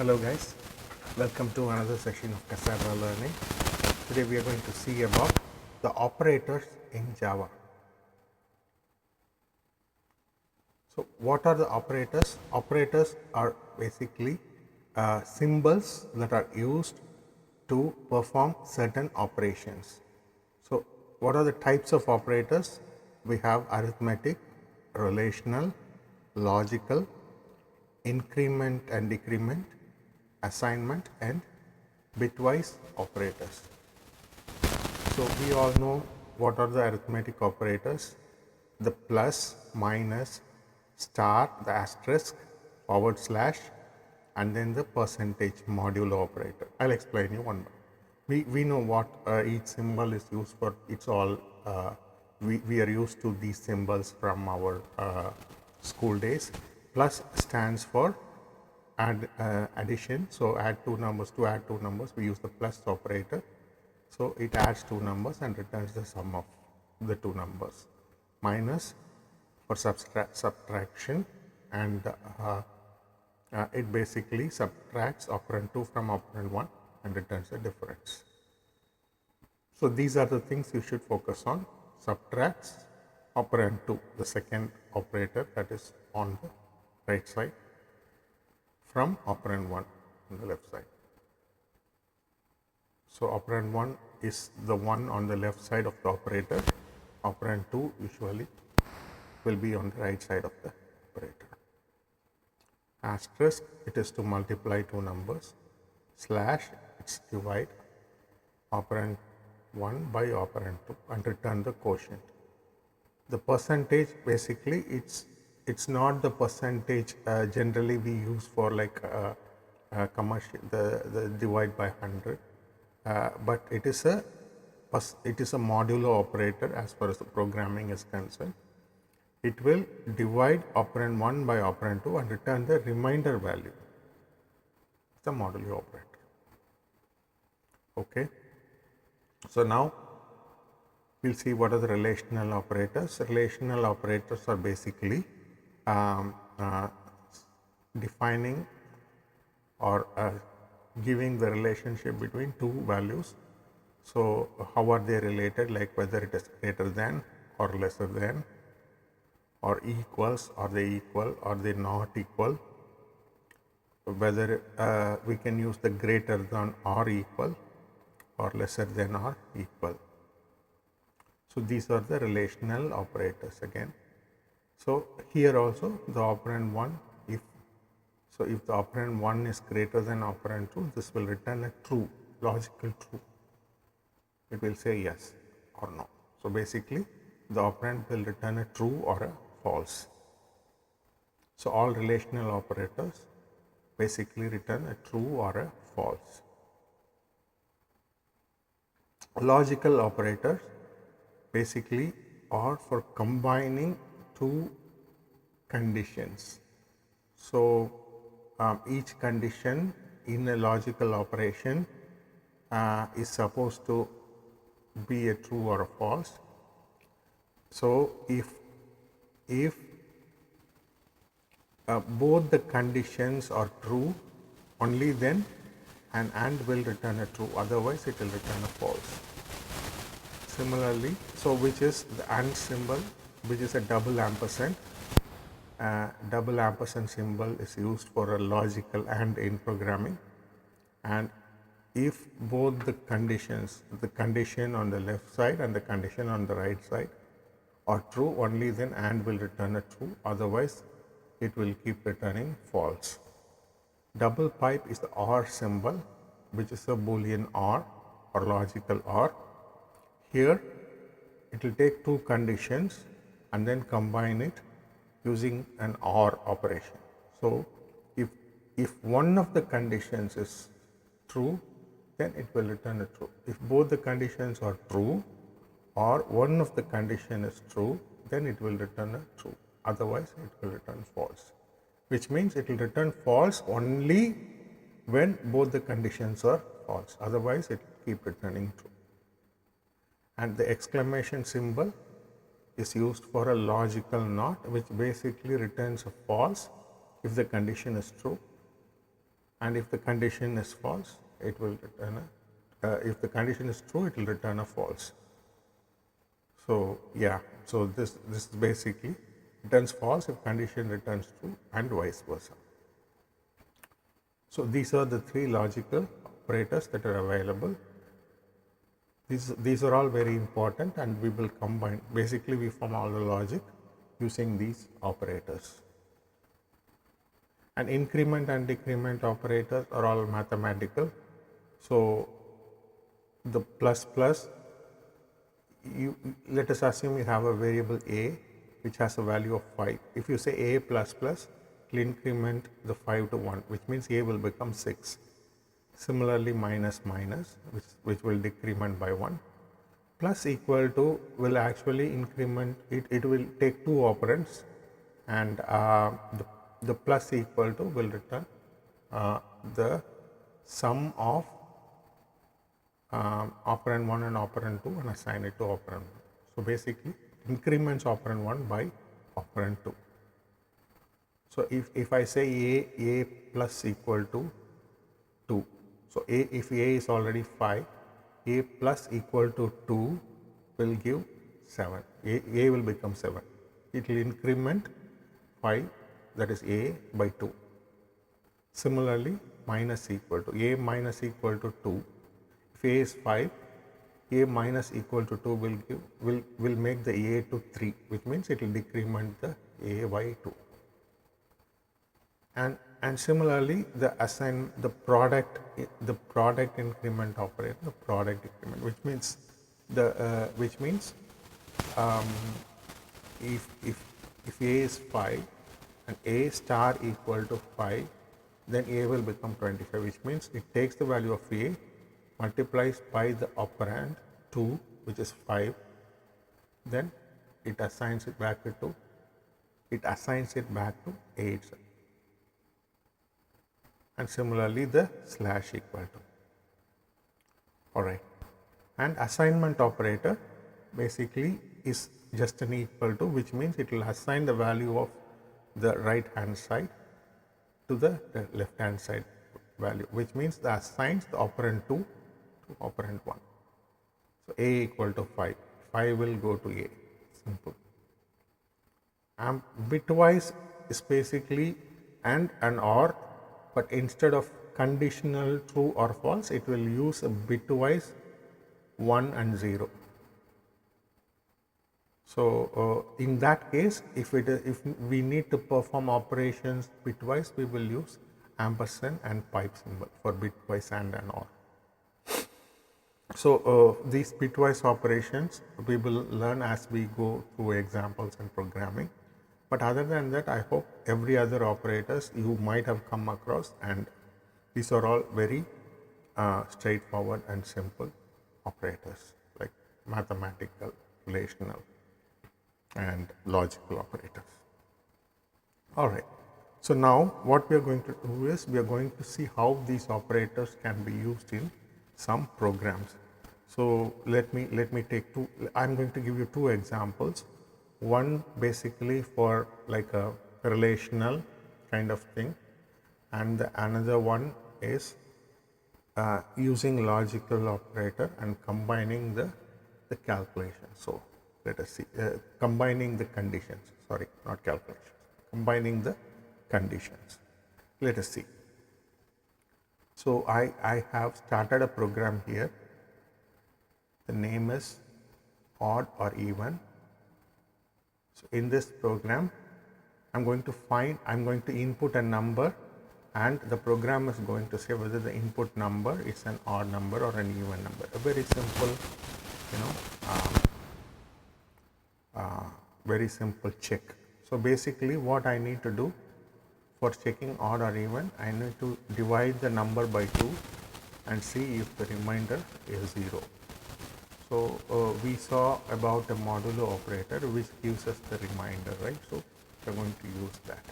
Hello guys, welcome to another session of Cassadara learning. Today we are going to see about the operators in Java. So what are the operators? Operators are basically symbols that are used to perform certain operations. So what are the types of operators? We have arithmetic, relational, logical, increment and decrement, assignment and bitwise operators. So we all know what are the arithmetic operators: the plus, minus, star, the asterisk, forward slash, and then the percentage modulo operator. I'll explain you one by one. We know what each symbol is used for. It's all we are used to these symbols from our school days. Plus stands for addition. So add two numbers. To add two numbers, we use the plus operator. So it adds two numbers and returns the sum of the two numbers. Minus for subtraction, and it basically subtracts operand 2 from operand 1 and returns the difference. So these are the things you should focus on. Subtracts operand 2, the second operator that is on the right side, from operand 1 on the left side. So operand 1 is the one on the left side of the operator. Operand 2 usually will be on the right side of the operator. Asterisk, it is to multiply two numbers. Slash, it's divide operand 1 by operand 2 and return the quotient. The percentage, basically it's not the percentage generally we use for like commercial, the divide by 100, but it is a modulo operator as far as the programming is concerned. It will divide operand 1 by operand 2 and return the remainder value. It's a modulo operator. Okay. So now we'll see what are the relational operators. Relational operators are basically defining or giving the relationship between two values. So how are they related, like whether it is greater than or lesser than, or equals, are they equal, are they not equal, whether we can use the greater than or equal, or lesser than or equal. So these are the relational operators again. So here also the operand 1, if the operand 1 is greater than operand 2, this will return a true, logical true. It will say yes or no. So basically the operand will return a true or a false. So all relational operators basically return a true or a false. Logical operators basically are for combining two conditions. So each condition in a logical operation is supposed to be a true or a false. So if both the conditions are true, only then an AND will return a true, otherwise it will return a false. Similarly, so which is the AND symbol, which is a double ampersand. Double ampersand symbol is used for a logical AND in programming, and if both the conditions, the condition on the left side and the condition on the right side, are true, only then AND will return a true, otherwise it will keep returning false. Double pipe is the OR symbol, which is a Boolean OR or logical OR. Here it will take two conditions and then combine it using an OR operation. So if one of the conditions is true, then it will return a true. If both the conditions are true or one of the condition is true, then it will return a true, otherwise it will return false, which means it will return false only when both the conditions are false, otherwise it will keep returning true. And the exclamation symbol is used for a logical NOT, which basically returns a false if the condition is true, and if the condition is false, it will return if the condition is true, it will return a false. So yeah, so this is basically returns false if condition returns true and vice versa. So these are the three logical operators that are available. These are all very important, and we will combine. Basically, we form all the logic using these operators. And increment and decrement operators are all mathematical. So the plus plus, let us assume you have a variable a which has a value of 5. If you say a plus plus, it will increment the 5 to 1, which means a will become 6. Similarly, minus minus, which will decrement by 1. Plus equal to will actually increment, it will take 2 operands, and the plus equal to will return the sum of operand 1 and operand 2 and assign it to operand 1. So basically increments operand 1 by operand 2. So if I say a plus equal to 2, so if a is already 5, a plus equal to 2 will give 7. A will become 7. It will increment 5, that is a, by 2. Similarly, minus equal to a minus equal to 2. If a is 5, a minus equal to 2 will make the a to 3, which means it will decrement the a by 2. And similarly, the product increment operator, the product increment, which means if a is 5 and a star equal to 5, then a will become 25, which means it takes the value of a, multiplies by the operand 2, which is 5, then it assigns it back to 8. And similarly the slash equal to. Alright. And assignment operator basically is just an equal to, which means it will assign the value of the right hand side to the left hand side value, which means the assigns the operand 2 to operand 1. So a equal to 5. 5 will go to a. Simple. And bitwise is basically and or, but instead of conditional true or false, it will use a bitwise 1 and 0. So in that case, if we need to perform operations bitwise, we will use ampersand and pipe symbol for bitwise and or. So these bitwise operations we will learn as we go through examples and programming. But other than that, I hope every other operators you might have come across, and these are all very straightforward and simple operators, like mathematical, relational, and logical operators. All right. So now what we are going to do is we are going to see how these operators can be used in some programs. So let me take two. I'm going to give you two examples. One basically for like a relational kind of thing, and another one is using logical operator and combining the calculation. So let us see, combining the conditions, sorry, not calculations, combining the conditions. Let us see. So I have started a program here. The name is odd or even. So in this program, I'm going to input a number, and the program is going to say whether the input number is an odd number or an even number. A very simple, very simple check. So basically what I need to do for checking odd or even, I need to divide the number by 2 and see if the remainder is 0. So we saw about a modulo operator which gives us the remainder, right? So we're going to use that.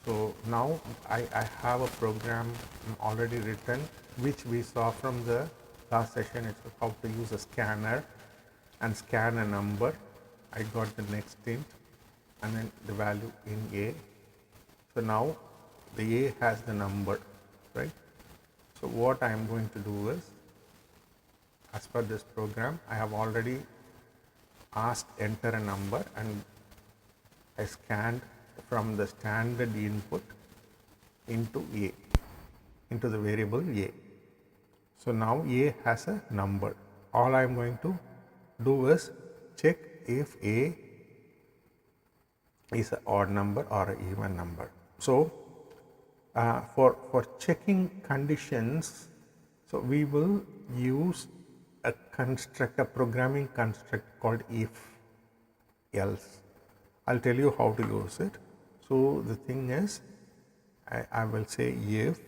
So now I have a program already written which we saw from the last session. It's how to use a scanner and scan a number. I got the next int and then the value in A. So now the A has the number right? So what I am going to do is, as per this program, I have already asked enter a number and I scanned from the standard input into A, into the variable A. So now A has a number. All I am going to do is check if A is an odd number or an even number. So for checking conditions, so we will use a construct, a programming construct called if else. I'll tell you how to use it. So the thing is, I will say if,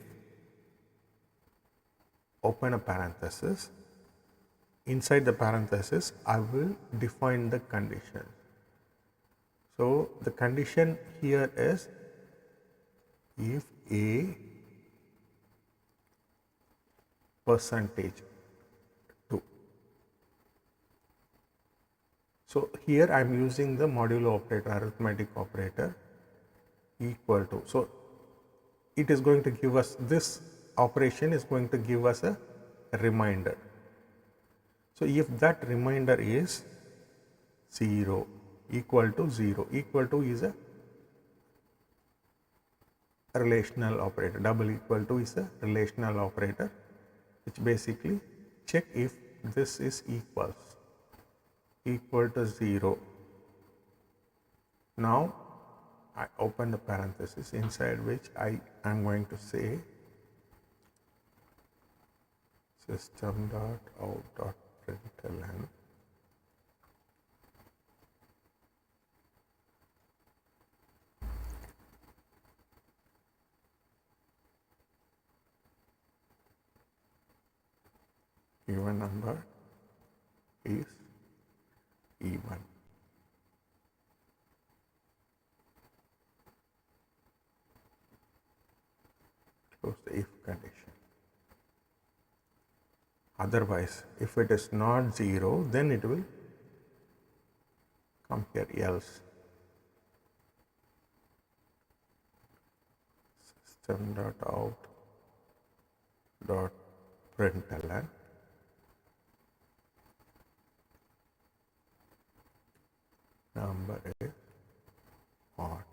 open a parenthesis. Inside the parenthesis, I will define the condition. So the condition here is if A percentage 2. So here I am using the modulo operator, arithmetic operator, equal to. So it is going to give us, this operation is going to give us a reminder. So if that reminder is 0, equal to 0, equal to is a relational operator, double equal to is a relational operator, which basically check if this is equal to 0. Now I open the parenthesis, inside which I am going to say system.out.println given number is even. Close the if condition. Otherwise, if it is not 0, then it will come here else. System.out.println number is odd.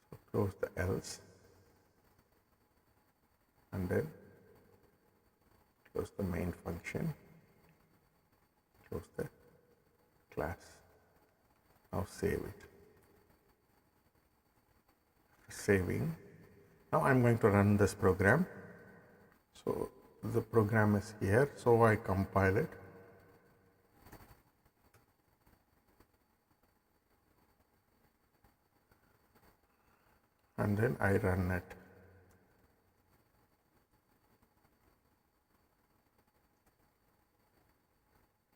So close the else and then close the main function, close the class. Now save it. Saving. Now I'm going to run this program. So the program is here, so I compile it. And then I run it.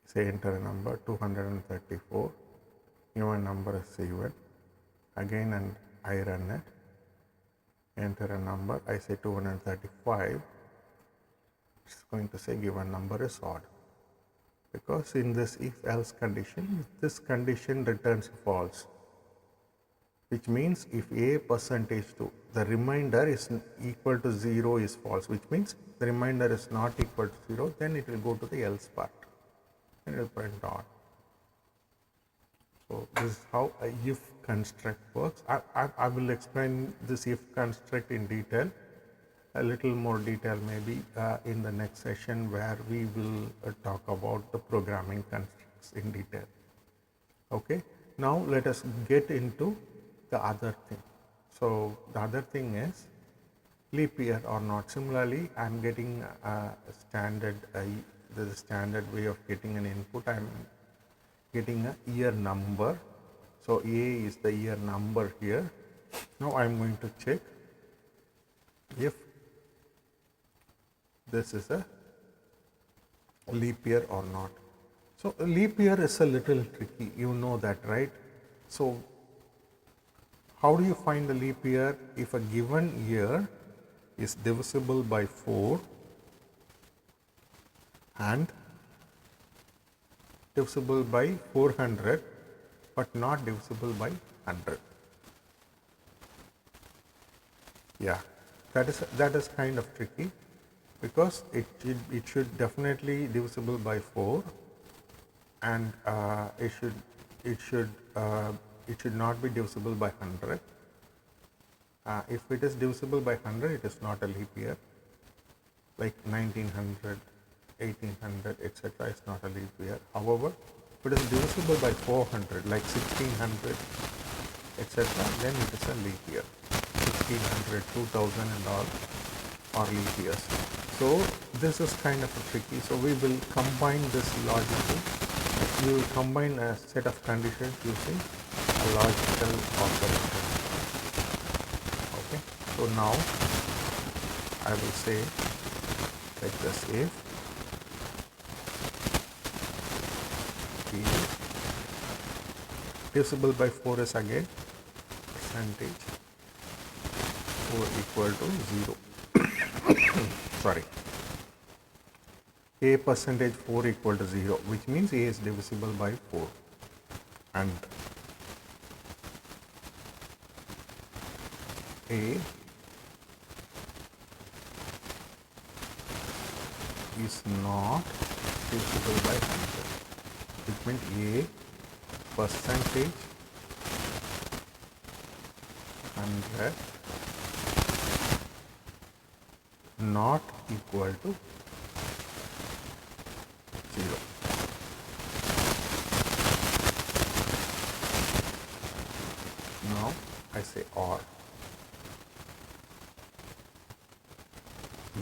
Say enter a number 234, even number is even. Again, and I run it. Enter a number, I say 235. It's going to say given number is odd, because in this if else condition, this condition returns false, which means if A percentage 2, the remainder is equal to 0 is false, which means the remainder is not equal to 0, then it will go to the else part and it will print odd. So this is how a if construct works. I will explain this if construct in detail, a little more detail maybe in the next session, where we will talk about the programming constructs in detail. Okay, now let us get into the other thing. So the other thing is leap year or not. Similarly, I am getting a standard, the standard way of getting an input. I am getting a year number. So A is the year number here. Now I am going to check if this is a leap year or not. So a leap year is a little tricky, you know that, right? So how do you find the leap year? If a given year is divisible by 4 and divisible by 400 but not divisible by 100. Yeah, that is kind of tricky because it should definitely divisible by 4, and it should not be divisible by 100. If it is divisible by 100, it is not a leap year. Like 1900, 1800, etc. is not a leap year. However, if it is divisible by 400, like 1600, etc., then it is a leap year. 1600, 2000 and all are leap years. So this is kind of a tricky. So we will combine this logically. We will combine a set of conditions using a logical operation. Okay. So now I will say like this: if is divisible by 4 is again percentage 4 equal to 0. Sorry. A percentage 4 equal to 0, which means A is divisible by 4, and A is not divisible by 100, which means A percentage 100 not equal to 0. Now I say or A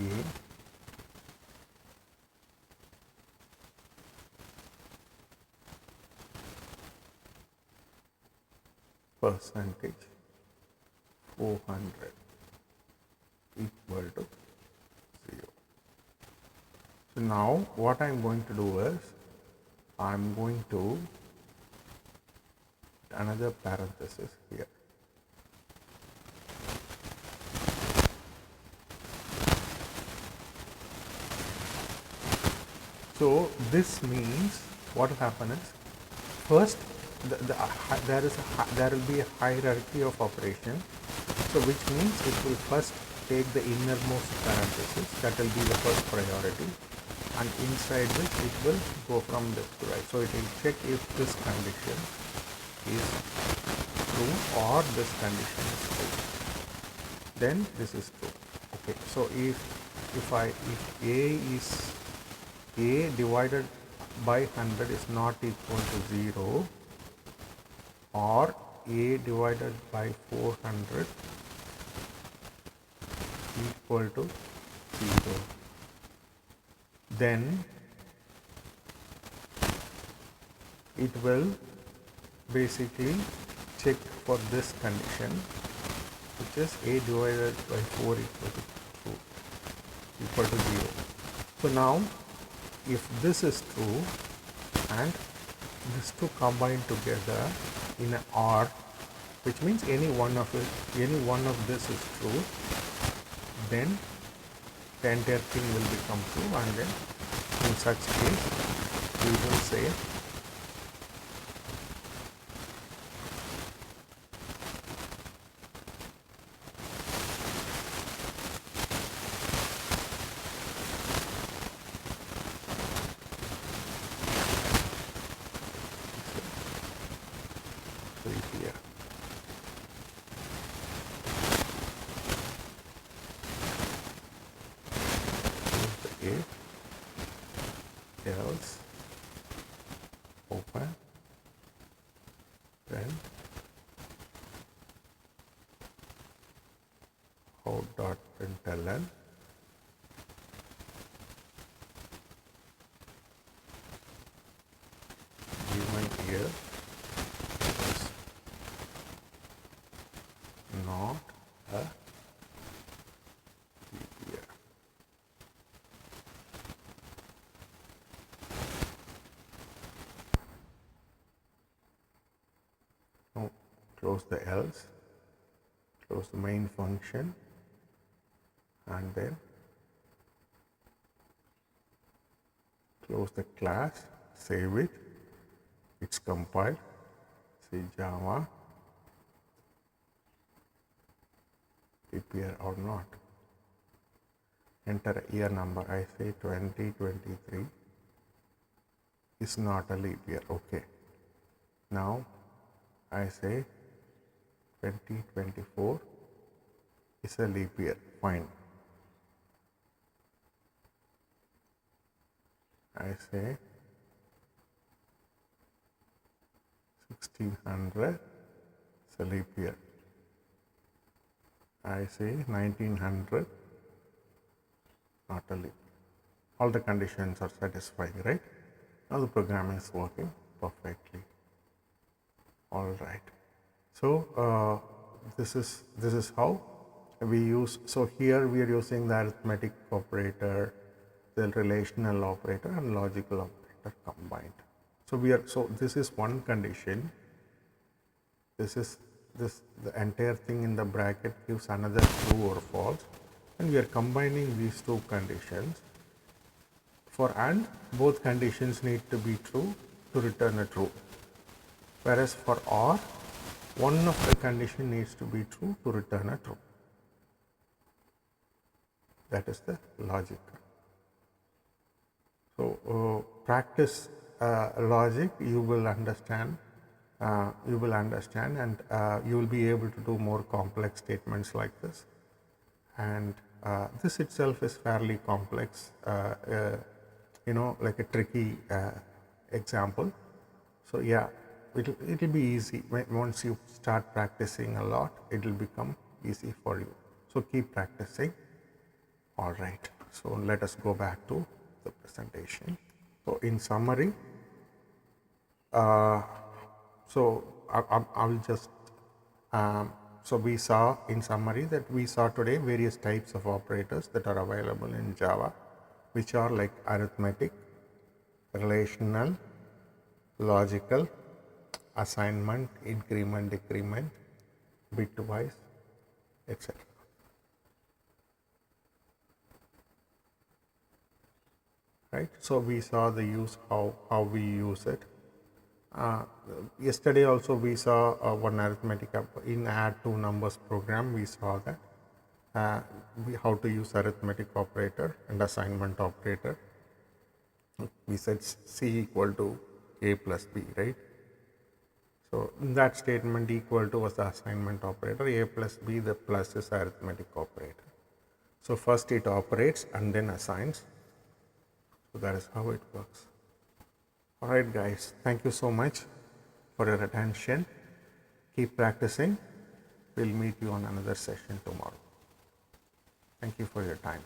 percentage 400 equal to 0. So now what I am going to do is I am going to another parenthesis here. So this means what will happen is first there will be a hierarchy of operation. So which means it will first take the innermost parenthesis, that will be the first priority, and inside this it will go from left to right. So it will check if this condition is true or this condition is true. Then this is true. Okay. So if A divided by 100 is not equal to 0, or A divided by 400 equal to 0, then it will basically check for this condition, which is A divided by 4 equal to 0. So now if this is true and these two combined together in an OR, which means any one of this is true, then the entire thing will become true, and then in such case we will say here. If else open, then out dot println given here is not a leap year. Now close the else, close the main function, and then close the class, save it, it's compiled, say Java leap year or not. Enter a year number. I say 2023 is not a leap year. Okay. Now I say 2024 is a leap year. Fine. I say 1600 is a leap year. I say 1900 not a leap year. All the conditions are satisfying, right? Now the program is working perfectly. All right. So this is how we use. So here we are using the arithmetic operator, the relational operator, and logical operator combined. So this is one condition. The entire thing in the bracket gives another true or false, and we are combining these two conditions. For AND, both conditions need to be true to return a true, whereas for OR, one of the condition needs to be true to return a true. That is the logic. So practice logic, you will understand, and you will be able to do more complex statements like this. And this itself is fairly complex, like a tricky example. So yeah, it'll be easy. Once you start practicing a lot, it will become easy for you. So keep practicing. All right. So let us go back to the presentation. So in summary, so we saw in summary that we saw today various types of operators that are available in Java, which are like arithmetic, relational, logical, assignment, increment, decrement, bitwise, etc. Right. So we saw the use, how we use it. Yesterday also we saw one arithmetic in add two numbers program. We saw that how to use arithmetic operator and assignment operator. We said C equal to A plus B, right? So in that statement, equal to was the assignment operator, A plus B, the plus is arithmetic operator. So first it operates and then assigns. So that is how it works. All right, guys. Thank you so much for your attention. Keep practicing. We'll meet you on another session tomorrow. Thank you for your time.